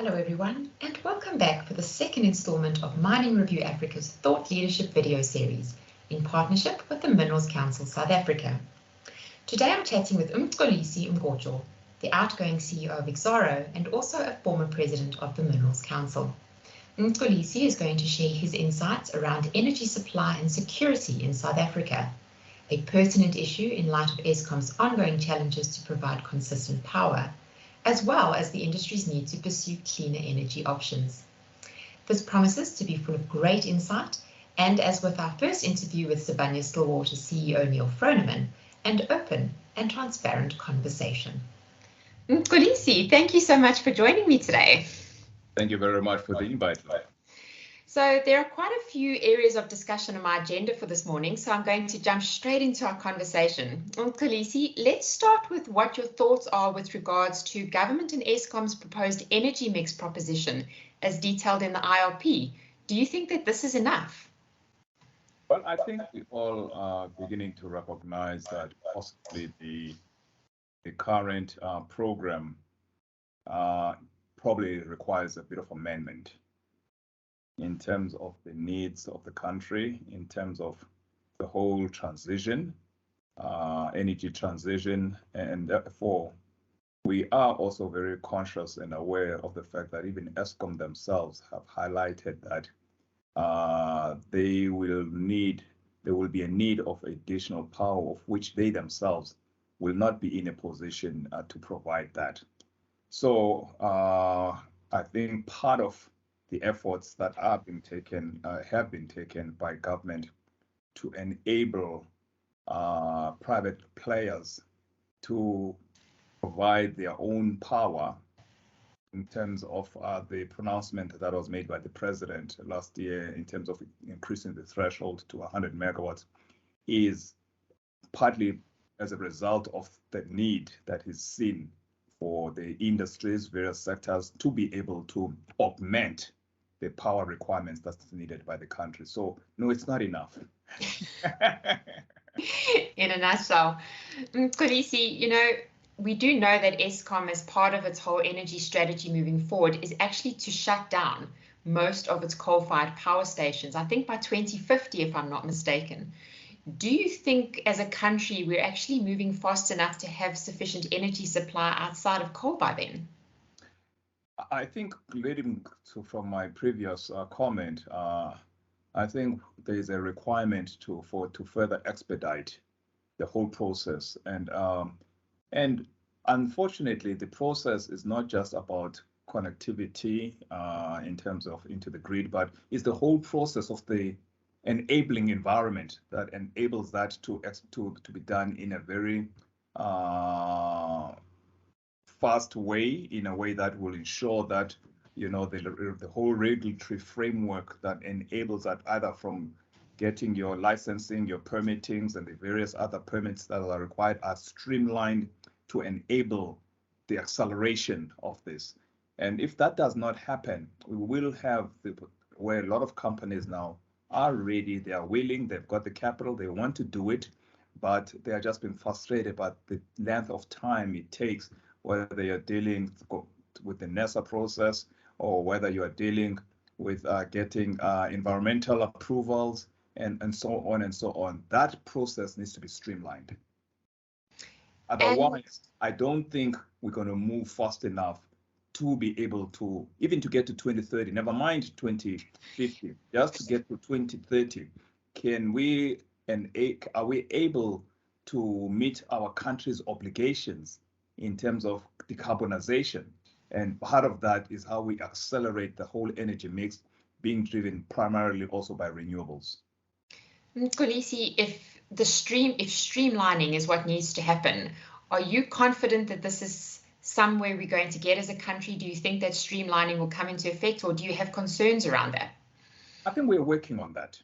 Hello everyone, and welcome back for the second installment of Mining Review Africa's Thought Leadership video series in partnership with the Minerals Council South Africa. Today I'm chatting with Mxolisi Mgojo, the outgoing CEO of Exxaro and also a former president of the Minerals Council. Mxolisi is going to share his insights around energy supply and security in South Africa, a pertinent issue in light of Eskom's ongoing challenges to provide consistent power, as well as the industry's need to pursue cleaner energy options. This promises to be full of great insight, and as with our first interview with Sibanye-Stillwater CEO Neil Froneman, an open and transparent conversation. Mxolisi, thank you so much for joining me today. Thank you very much for the invite. So there are quite a few areas of discussion on my agenda for this morning, so I'm going to jump straight into our conversation. Mxolisi, let's start with what your thoughts are with regards to government and Eskom's proposed energy mix proposition as detailed in the IRP. Do you think that this is enough? Well, I think we all are beginning to recognize that possibly the current program probably requires a bit of amendment in terms of the needs of the country, in terms of the whole transition, energy transition, and therefore we are also very conscious and aware of the fact that even Eskom themselves have highlighted that there will be a need of additional power of which they themselves will not be in a position to provide that. So I think part of the efforts that have been taken by government to enable private players to provide their own power in terms of the pronouncement that was made by the president last year in terms of increasing the threshold to 100 megawatts is partly as a result of the need that is seen for the industries, various sectors, to be able to augment the power requirements that's needed by the country. So no, it's not enough. In a nutshell, Mxolisi, we do know that Eskom, as part of its whole energy strategy moving forward, is actually to shut down most of its coal-fired power stations, I think by 2050, if I'm not mistaken. Do you think as a country we're actually moving fast enough to have sufficient energy supply outside of coal by then? I think, leading from my previous comment, I think there is a requirement to further expedite the whole process, and unfortunately, the process is not just about connectivity in terms of into the grid, but it's the whole process of the enabling environment that enables that to be done in a very fast way, in a way that will ensure that the whole regulatory framework that enables that, either from getting your licensing, your permittings, and the various other permits that are required, are streamlined to enable the acceleration of this. And if that does not happen, we will have where a lot of companies now are ready, they are willing, they've got the capital, they want to do it, but they are just being frustrated by the length of time it takes, whether they are dealing with the NESA process or whether you are dealing with getting environmental approvals and so on and so on. That process needs to be streamlined. Otherwise, I don't think we're going to move fast enough to be able to, even to get to 2030, never mind 2050, just to get to 2030. Are we able to meet our country's obligations in terms of decarbonisation? And part of that is how we accelerate the whole energy mix, being driven primarily also by renewables. Mxolisi, if streamlining is what needs to happen, are you confident that this is somewhere we're going to get as a country? Do you think that streamlining will come into effect, or do you have concerns around that? I think we're working on that.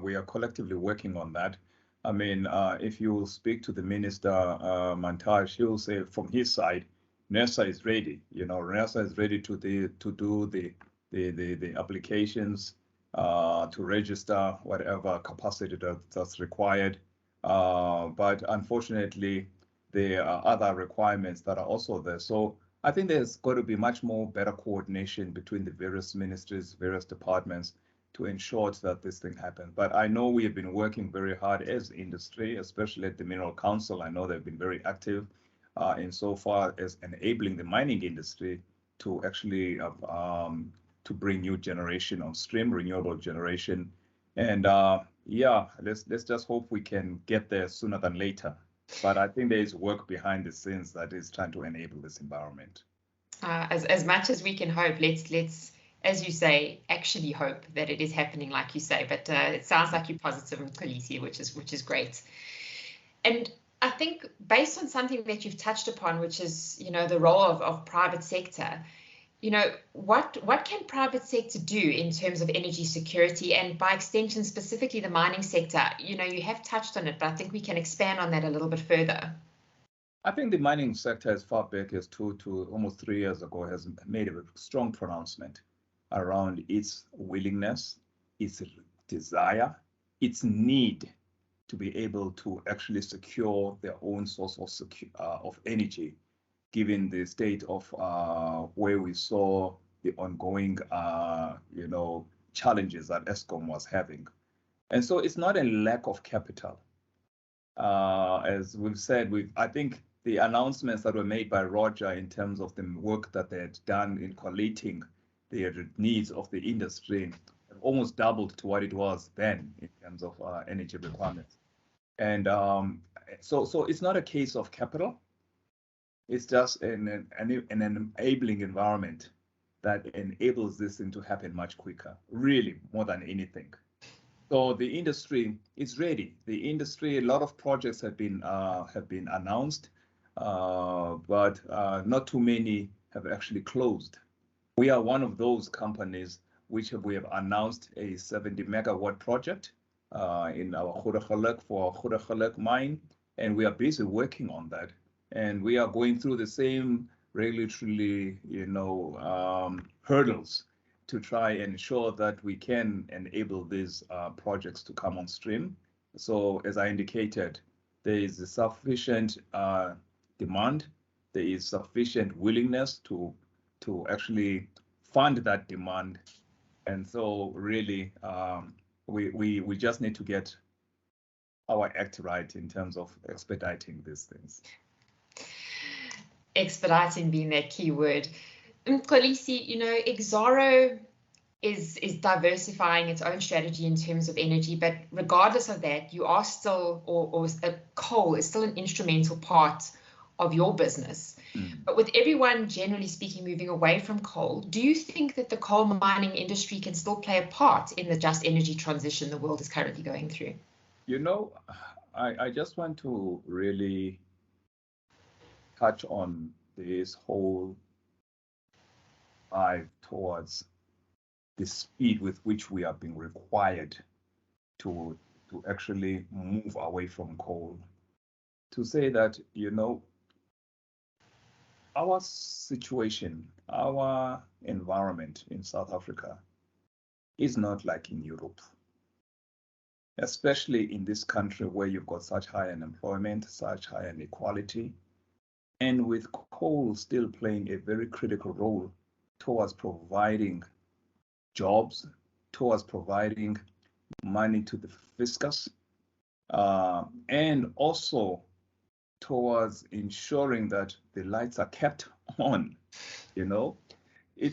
We are collectively working on that. I mean, if you speak to the minister, Mantaj, he'll say from his side, NESA is ready. NESA is ready to do the applications, to register whatever capacity that's required. But unfortunately, there are other requirements that are also there. So I think there's got to be much more better coordination between the various ministries, various departments to ensure that this thing happens. But I know we have been working very hard as industry, especially at the Mineral Council. I know they've been very active insofar as enabling the mining industry to actually to bring new generation on stream, renewable generation. And yeah, let's just hope we can get there sooner than later. But I think there is work behind the scenes that is trying to enable this environment. As much as we can hope, let's, as you say, actually hope that it is happening, like you say. But it sounds like you're positive, Mxolisi, which is great. And I think based on something that you've touched upon, which is, you know, the role of private sector, you know, what can private sector do in terms of energy security, and by extension, specifically the mining sector? You know, you have touched on it, but I think we can expand on that a little bit further. I think the mining sector, as far back as 2 to almost 3 years ago, has made a strong pronouncement around its willingness, its desire, its need to be able to actually secure their own source of energy, given the state of where we saw the ongoing, you know, challenges that Eskom was having. And so it's not a lack of capital. As we've said, I think the announcements that were made by Roger in terms of the work that they had done in collating the needs of the industry have almost doubled to what it was then in terms of energy requirements. And so it's not a case of capital. It's just an enabling environment that enables this thing to happen much quicker, really, more than anything. So the industry is ready. The industry, a lot of projects have been announced, but not too many have actually closed. We are one of those companies which we have announced a 70 megawatt project in our Grootegeluk mine, and we are busy working on that. And we are going through the same regulatory, you know, hurdles to try and ensure that we can enable these projects to come on stream. So as I indicated, there is a sufficient demand, there is sufficient willingness to actually fund that demand. And so really, we just need to get our act right in terms of expediting these things. Expediting being that key word. Mxolisi, you know, Exxaro is diversifying its own strategy in terms of energy, but regardless of that, you are still, or coal is still an instrumental part of your business. But with everyone generally speaking moving away from coal, do you think that the coal mining industry can still play a part in the just energy transition the world is currently going through? You know, I just want to really touch on this whole drive towards the speed with which we are being required to actually move away from coal. To say that, you know, our situation, our environment in South Africa is not like in Europe, especially in this country where you've got such high unemployment, such high inequality, and with coal still playing a very critical role towards providing jobs, towards providing money to the fiscus, and also towards ensuring that the lights are kept on. You know, I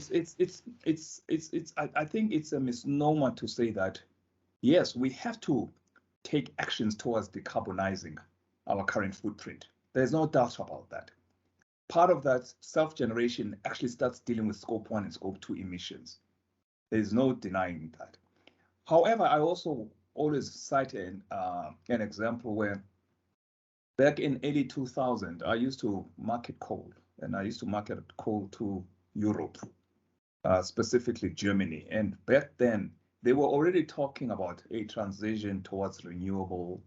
think it's a misnomer to say that, yes, we have to take actions towards decarbonizing our current footprint. There's no doubt about that. Part of that self-generation actually starts dealing with scope 1 and scope 2 emissions. There's no denying that. However, I also always cite an example where back in early 2000, I used to market coal, and I used to market coal to Europe, specifically Germany. And back then, they were already talking about a transition towards renewable,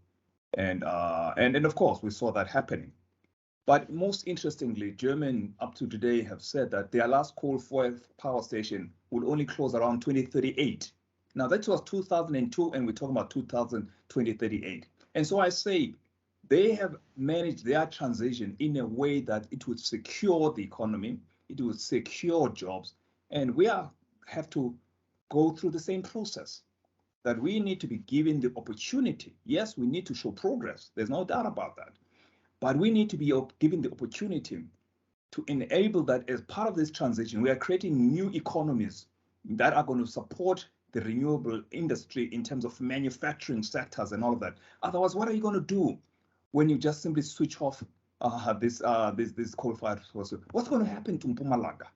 and of course, we saw that happening. But most interestingly, Germany up to today have said that their last coal-fired power station will only close around 2038. Now that was 2002, and we're talking about 2038. And so I say they have managed their transition in a way that it would secure the economy, it will secure jobs. And we have to go through the same process, that we need to be given the opportunity. Yes, we need to show progress. There's no doubt about that. But we need to be given the opportunity to enable that as part of this transition. We are creating new economies that are going to support the renewable industry in terms of manufacturing sectors and all of that. Otherwise, what are you going to do when you just simply switch off this coal-fired source? What's going to happen to Mpumalanga?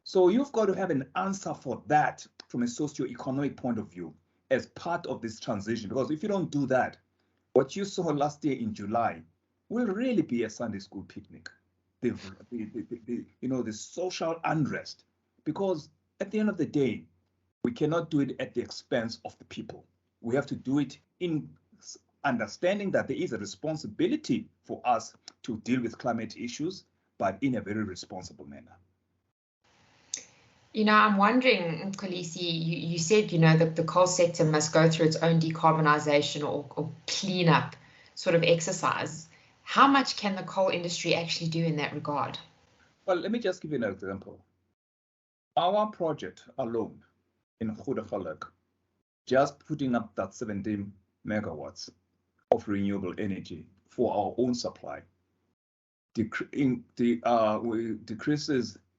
So you've got to have an answer for that from a socio-economic point of view as part of this transition. Because if you don't do that, what you saw last year in July will really be a Sunday school picnic. The social unrest, because at the end of the day, we cannot do it at the expense of the people. We have to do it in understanding that there is a responsibility for us to deal with climate issues, but in a very responsible manner. I'm wondering, Mxolisi, you said, that the coal sector must go through its own decarbonisation or cleanup sort of exercise. How much can the coal industry actually do in that regard? Well, let me just give you an example. Our project alone in Grootegeluk, just putting up that 17 megawatts of renewable energy for our own supply, decreases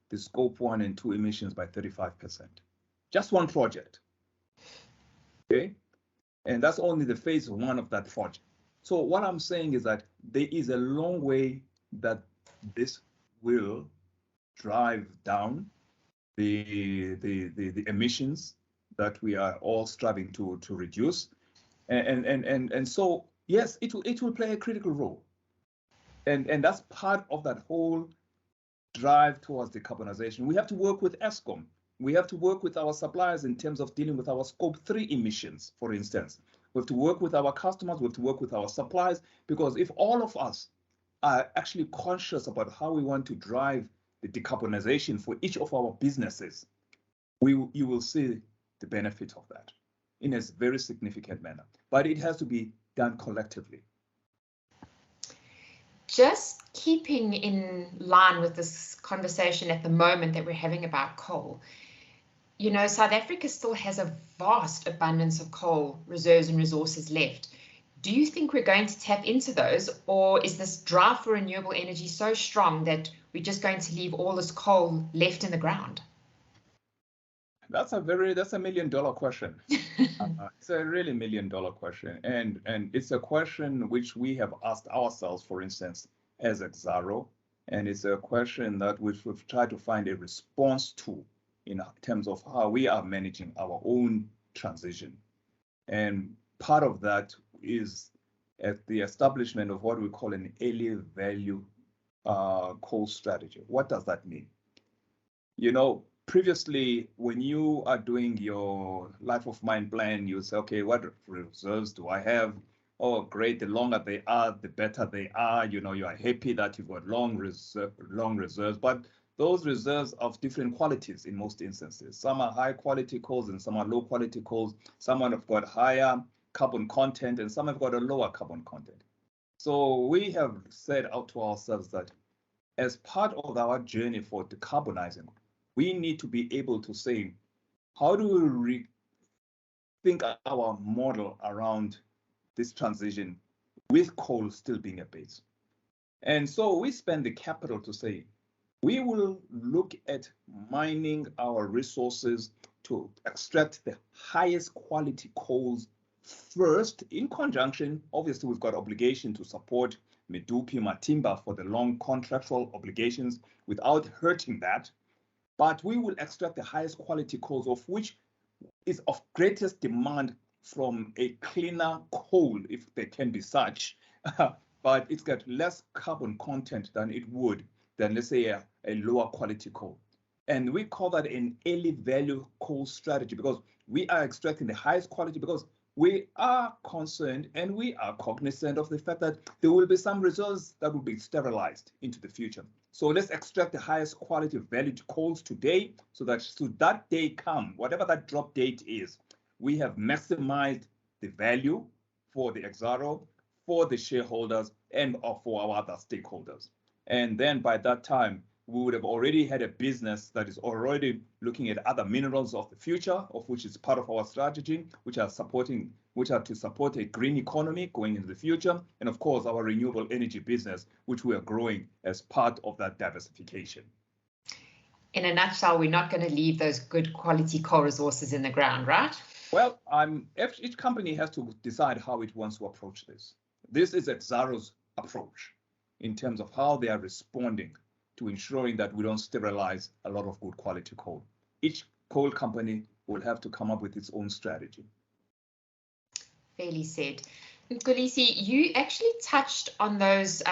the scope 1 and 2 emissions by 35%. Just one project. Okay? And that's only the phase 1 of that project. So what I'm saying is that there is a long way that this will drive down the emissions that we are all striving to reduce. And so, yes, it will play a critical role. And that's part of that whole drive towards decarbonization. We have to work with Eskom. We have to work with our suppliers in terms of dealing with our scope 3 emissions, for instance. We have to work with our customers, we have to work with our suppliers, because if all of us are actually conscious about how we want to drive the decarbonization for each of our businesses, you will see the benefit of that in a very significant manner. But it has to be done collectively. Just keeping in line with this conversation at the moment that we're having about coal, South Africa still has a vast abundance of coal reserves and resources left. Do you think we're going to tap into those, or is this drive for renewable energy so strong that we're just going to leave all this coal left in the ground? That's a $1 million question. It's a really $1 million question. And it's a question which we have asked ourselves, for instance, as Exxaro. And it's a question that we've tried to find a response to in terms of how we are managing our own transition. And part of that is at the establishment of what we call an early value coal strategy. What does that mean? Previously, when you are doing your life of mine plan, you say, okay, what reserves do I have? Oh, great. The longer they are, the better they are. You are happy that you've got long reserves, but those reserves of different qualities in most instances. Some are high quality coals and some are low quality coals. Some have got higher carbon content and some have got a lower carbon content. So we have said out to ourselves that as part of our journey for decarbonizing, we need to be able to say, how do we rethink our model around this transition with coal still being a base? And so we spend the capital to say, we will look at mining our resources to extract the highest quality coals first, in conjunction. Obviously, we've got obligation to support Medupi, Matimba for the long contractual obligations without hurting that. But we will extract the highest quality coals, of which is of greatest demand from a cleaner coal, if there can be such, but it's got less carbon content than it would than, let's say, a lower quality coal. And we call that an early value coal strategy, because we are extracting the highest quality, because we are concerned and we are cognizant of the fact that there will be some reserves that will be sterilized into the future. So let's extract the highest quality valued coals today, so that should that day come, whatever that drop date is, we have maximized the value for the Exxaro, for the shareholders, and for our other stakeholders. And then by that time, we would have already had a business that is already looking at other minerals of the future, of which is part of our strategy, which are to support a green economy going into the future, and of course our renewable energy business, which we are growing as part of that diversification. In a nutshell, we're not going to leave those good quality coal resources in the ground, right? Well, each company has to decide how it wants to approach this. This is Exxaro's approach in terms of how they are responding to ensuring that we don't sterilize a lot of good quality coal. Each coal company will have to come up with its own strategy. Fairly said. Mxolisi, you actually touched on those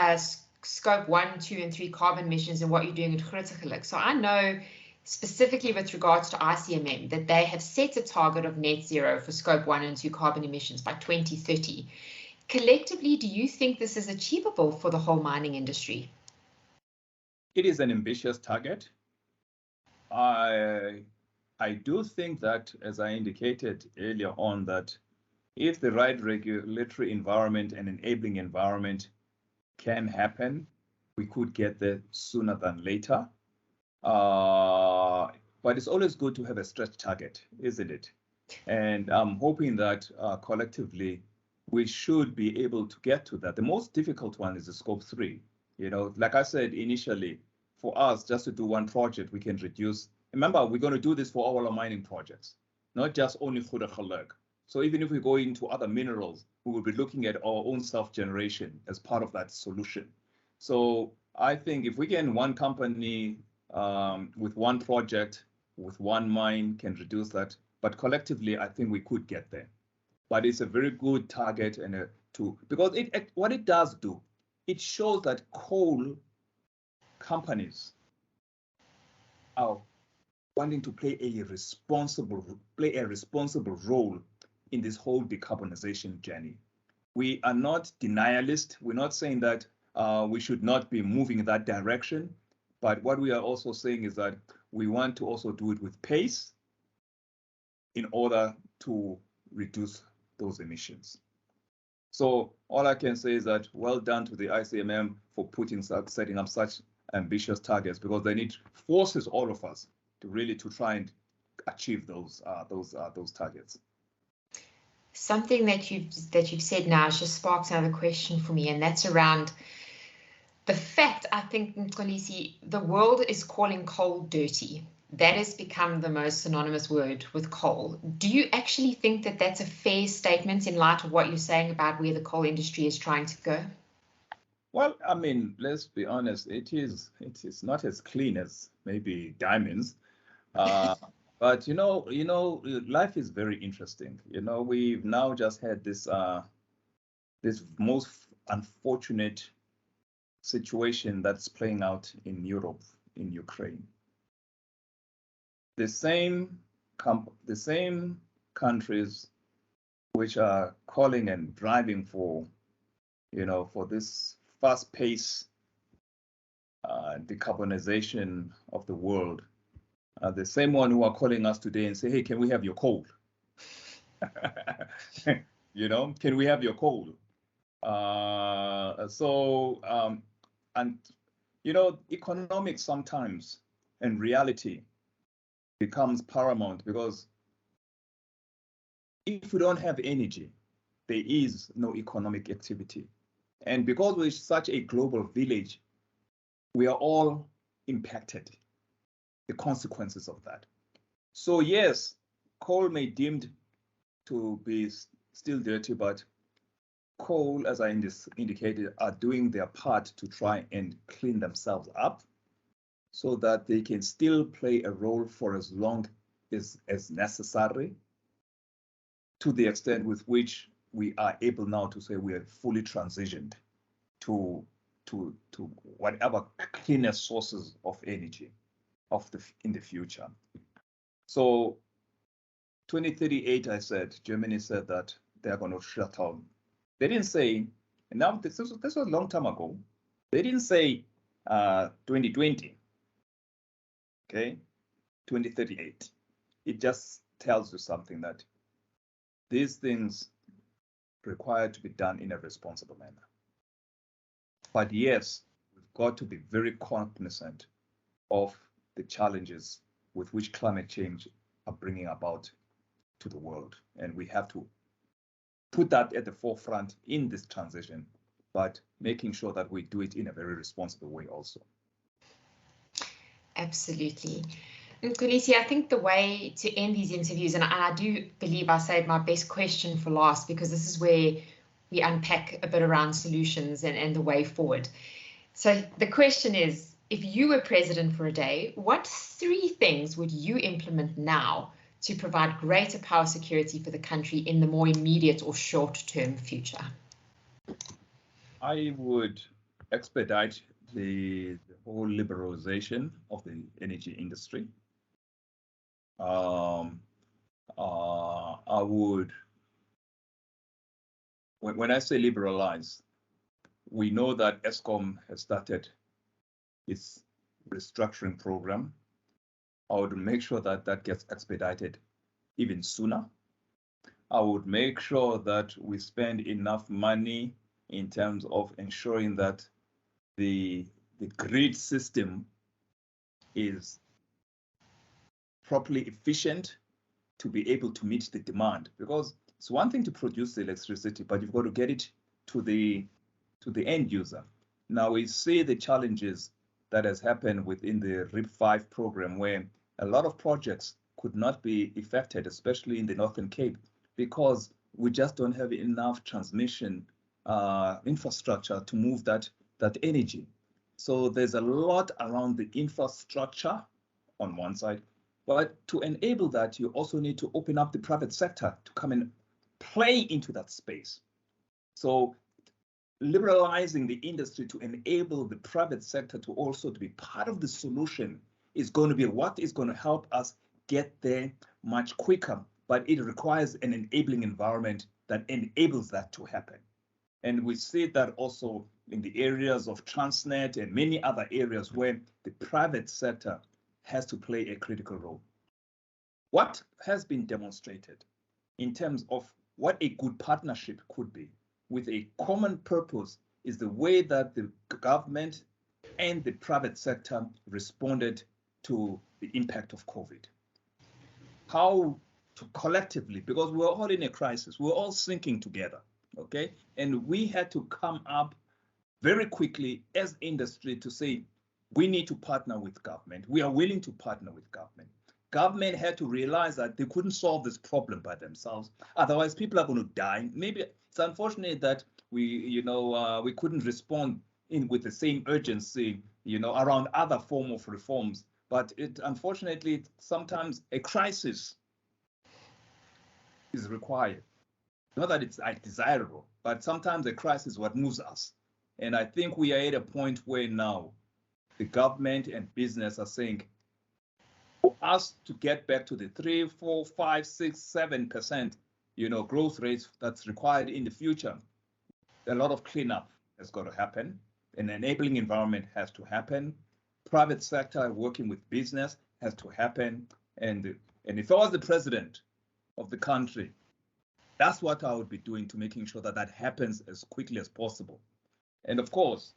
scope 1, 2, and 3 carbon emissions and what you're doing at Grootegeluk. So I know specifically with regards to ICMM that they have set a target of net zero for scope 1 and 2 carbon emissions by 2030. Collectively, do you think this is achievable for the whole mining industry? It is an ambitious target. I do think that, as I indicated earlier on, that if the right regulatory environment and enabling environment can happen, we could get there sooner than later. But it's always good to have a stretch target, isn't it? And I'm hoping that collectively we should be able to get to that. The most difficult one is the scope 3. You know, like I said initially, for us just to do one project, we can reduce. Remember, we're going to do this for all our mining projects, not just only Grootegeluk. So even if we go into other minerals, we will be looking at our own self-generation as part of that solution. So I think if we can, one company with one project, with one mine can reduce that, but collectively, I think we could get there. But it's a very good target and because what it does do, it shows that coal companies are wanting to play a responsible role in this whole decarbonization journey. We are not denialist. We're not saying that we should not be moving in that direction. But what we are also saying is that we want to also do it with pace in order to reduce those emissions. So all I can say is that well done to the ICMM for setting up such ambitious targets, because they need forces all of us to try and achieve those targets. Something that you've said now has just sparked another question for me, and that's around the fact, I think, Mxolisi, the world is calling coal dirty. That has become the most synonymous word with coal. Do you actually think that that's a fair statement in light of what you're saying about where the coal industry is trying to go? Well, I mean, let's be honest, it is not as clean as maybe diamonds. But you know, life is very interesting. You know, we've now just had this most unfortunate situation that's playing out in Europe, in Ukraine. The same countries which are calling and driving for, for this fast-paced decarbonization of the world, the same one who are calling us today and say, hey, can we have your coal? Can we have your coal? Economics sometimes and reality becomes paramount, because if we don't have energy, there is no economic activity. And because we're such a global village, we are all impacted, the consequences of that. So yes, coal may be deemed to be still dirty, but coal, as I indicated, are doing their part to try and clean themselves up so that they can still play a role for as long as necessary, to the extent with which we are able now to say we are fully transitioned to whatever cleaner sources of energy in the future. So 2038, I said, Germany said that they're going to shut down. They didn't say, and now this was a long time ago, they didn't say 2020, okay, 2038. It just tells you something, that these things require to be done in a responsible manner. But yes, we've got to be very cognizant of the challenges with which climate change are bringing about to the world. And we have to put that at the forefront in this transition, but making sure that we do it in a very responsible way also. Absolutely. Mxolisi, I think the way to end these interviews, and I do believe I saved my best question for last, because this is where we unpack a bit around solutions and the way forward. So the question is, if you were president for a day, what 3 things would you implement now to provide greater power security for the country in the more immediate or short-term future? I would expedite the whole liberalization of the energy industry. I would, when I say liberalize, we know that Eskom has started its restructuring program. I would make sure that that gets expedited even sooner. I would make sure that we spend enough money in terms of ensuring that the grid system is properly efficient to be able to meet the demand, because it's one thing to produce the electricity, but you've got to get it to the end user. Now we see the challenges that has happened within the RIP5 program, where a lot of projects could not be effected, especially in the Northern Cape, because we just don't have enough transmission infrastructure to move that energy. So there's a lot around the infrastructure on one side, but to enable that, you also need to open up the private sector to come and play into that space. So liberalizing the industry to enable the private sector to also to be part of the solution is going to be what is going to help us get there much quicker, but it requires an enabling environment that enables that to happen. And we see that also in the areas of Transnet and many other areas where the private sector has to play a critical role. What has been demonstrated in terms of what a good partnership could be with a common purpose is the way that the government and the private sector responded to the impact of COVID. How to collectively, because we're all in a crisis, we're all sinking together, okay? And we had to come up very quickly as industry to say, we need to partner with government. We are willing to partner with government. Government had to realize that they couldn't solve this problem by themselves. Otherwise, people are going to die. Maybe it's unfortunate that we couldn't respond with the same urgency, around other form of reforms. But unfortunately, sometimes a crisis is required. Not that it's desirable, but sometimes a crisis is what moves us. And I think we are at a point where now the government and business are saying, for us to get back to the 3, 4, 5, 6, 7%, growth rates that's required in the future, a lot of cleanup has got to happen. An enabling environment has to happen. Private sector working with business has to happen. And if I was the president of the country, that's what I would be doing to making sure that that happens as quickly as possible. And of course,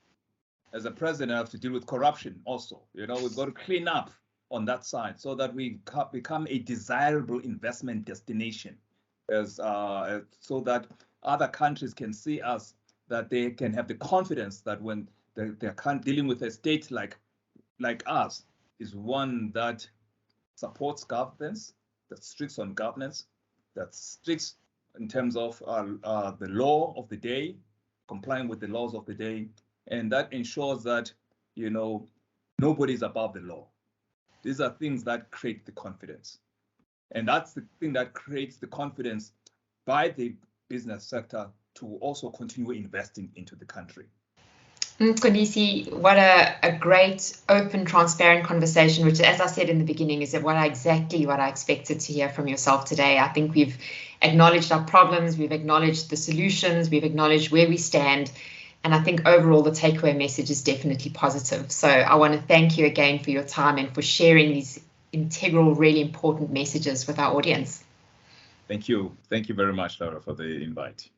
as a president, I have to deal with corruption also. We've got to clean up on that side so that we become a desirable investment destination, so that other countries can see us, that they can have the confidence that when they're dealing with a state like us, is one that supports governance, that strict on governance, that strict in terms of the law of the day, complying with the laws of the day, and that ensures that nobody's above the law. These are things that create the confidence. And that's the thing that creates the confidence by the business sector to also continue investing into the country. Mxolisi, what a great, open, transparent conversation, which, as I said in the beginning, is exactly what I expected to hear from yourself today. I think we've acknowledged our problems, we've acknowledged the solutions, we've acknowledged where we stand. And I think overall the takeaway message is definitely positive. So I want to thank you again for your time and for sharing these integral, really important messages with our audience. Thank you. Thank you very much, Laura, for the invite.